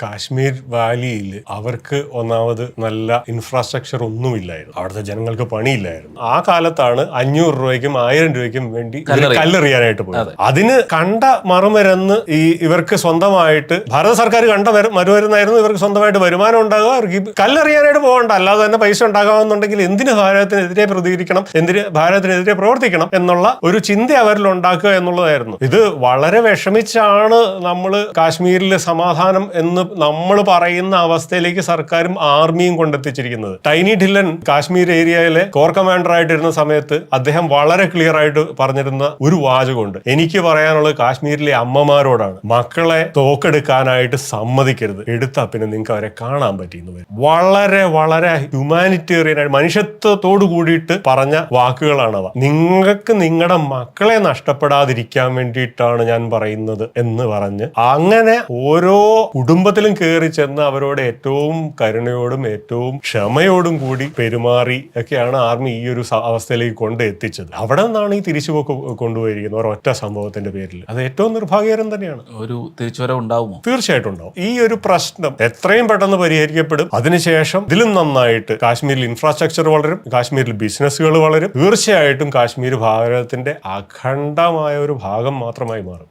കാശ്മീർ വാലിയിൽ അവർക്ക് ഒന്നാമത് നല്ല ഇൻഫ്രാസ്ട്രക്ചർ ഒന്നുമില്ലായിരുന്നു. അവിടുത്തെ ജനങ്ങൾക്ക് പണിയില്ലായിരുന്നു. ആ കാലത്താണ് 500 രൂപയ്ക്കും 1000 രൂപയ്ക്കും വേണ്ടി കല്ലെറിയാനായിട്ട് പോയത്. അതിന് കണ്ട മറുമരുന്ന് ഇവർക്ക് സ്വന്തമായിട്ട് ഭാരത സർക്കാർ കണ്ട മറുമരുന്നായിരുന്നു ഇവർക്ക് സ്വന്തമായിട്ട് വരുമാനം ഉണ്ടാകുക. അവർക്ക് കല്ലെറിയാനായിട്ട് പോകണ്ട, അല്ലാതെ തന്നെ പൈസ ഉണ്ടാകാമെന്നുണ്ടെങ്കിൽ എന്തിന് ഭാരതത്തിനെതിരെ പ്രതികരിക്കണം, എന്തിന് ഭാരതത്തിനെതിരെ പ്രവർത്തിക്കണം എന്നുള്ള ഒരു ചിന്ത അവരിൽ ഉണ്ടാക്കുക എന്നുള്ളതായിരുന്നു. ഇത് വളരെ വിഷമിച്ചാണ് നമ്മൾ കാശ്മീരിലെ സമാധാനം എന്ന് നമ്മൾ പറയുന്ന അവസ്ഥയിലേക്ക് സർക്കാരും ആർമിയും കൊണ്ടെത്തിച്ചിരിക്കുന്നത്. ടൈനി ഡില്ലൻ കാശ്മീർ ഏരിയയിലെ കോർ കമാൻഡർ ആയിട്ടിരുന്ന സമയത്ത് അദ്ദേഹം വളരെ ക്ലിയർ ആയിട്ട് പറഞ്ഞിരുന്ന ഒരു വാചകമുണ്ട്. എനിക്ക് പറയാനുള്ളത് കാശ്മീരിലെ അമ്മമാരോടാണ്, മക്കളെ തോക്കെടുക്കാനായിട്ട് സമ്മതിക്കരുത്, എടുത്താ പിന്നെ നിങ്ങൾക്ക് അവരെ കാണാൻ പറ്റിയെന്ന് വരും. വളരെ വളരെ ഹ്യൂമാനിറ്റേറിയൻ ആയിട്ട് മനുഷ്യത്വത്തോട് കൂടിയിട്ട് പറഞ്ഞ വാക്കുകളാണവ. നിങ്ങൾക്ക് നിങ്ങളുടെ മക്കളെ നഷ്ടപ്പെടാതിരിക്കാൻ വേണ്ടിയിട്ടാണ് ഞാൻ പറയുന്നത് എന്ന് പറഞ്ഞ് അങ്ങനെ ഓരോ കുടുംബത്തിലും കയറി ചെന്ന് അവരോട് ഏറ്റവും കരുണയോടും ഏറ്റവും ക്ഷമയോടും കൂടി പെരുമാറി ഒക്കെയാണ് ആർമി ഈ ഒരു അവസ്ഥയിലേക്ക് കൊണ്ട് എത്തിച്ചത്. അവിടെ നിന്നാണ് ഈ തിരിച്ചുപോക്ക് കൊണ്ടുപോയിരിക്കുന്നത് ഒരൊറ്റ സംഭവത്തിന്റെ പേരിൽ. അത് ഏറ്റവും നിർഭാഗ്യകരം തന്നെയാണ്. ഒരു തിരിച്ചുവരവ് ഉണ്ടാവുമോ? തീർച്ചയായിട്ടും ഉണ്ടാവും. ഈ ഒരു പ്രശ്നം എത്രയും പെട്ടെന്ന് പരിഹരിക്കപ്പെടും. അതിനുശേഷം ഇതിലും നന്നായിട്ട് കാശ്മീരിൽ ഇൻഫ്രാസ്ട്രക്ചർ വളരും, കാശ്മീരിൽ ബിസിനസ്സുകൾ വളരും. തീർച്ചയായിട്ടും കാശ്മീർ ഭാരതത്തിന്റെ അഖണ്ഡമായ ഒരു ഭാഗം മാത്രമായി മാറും.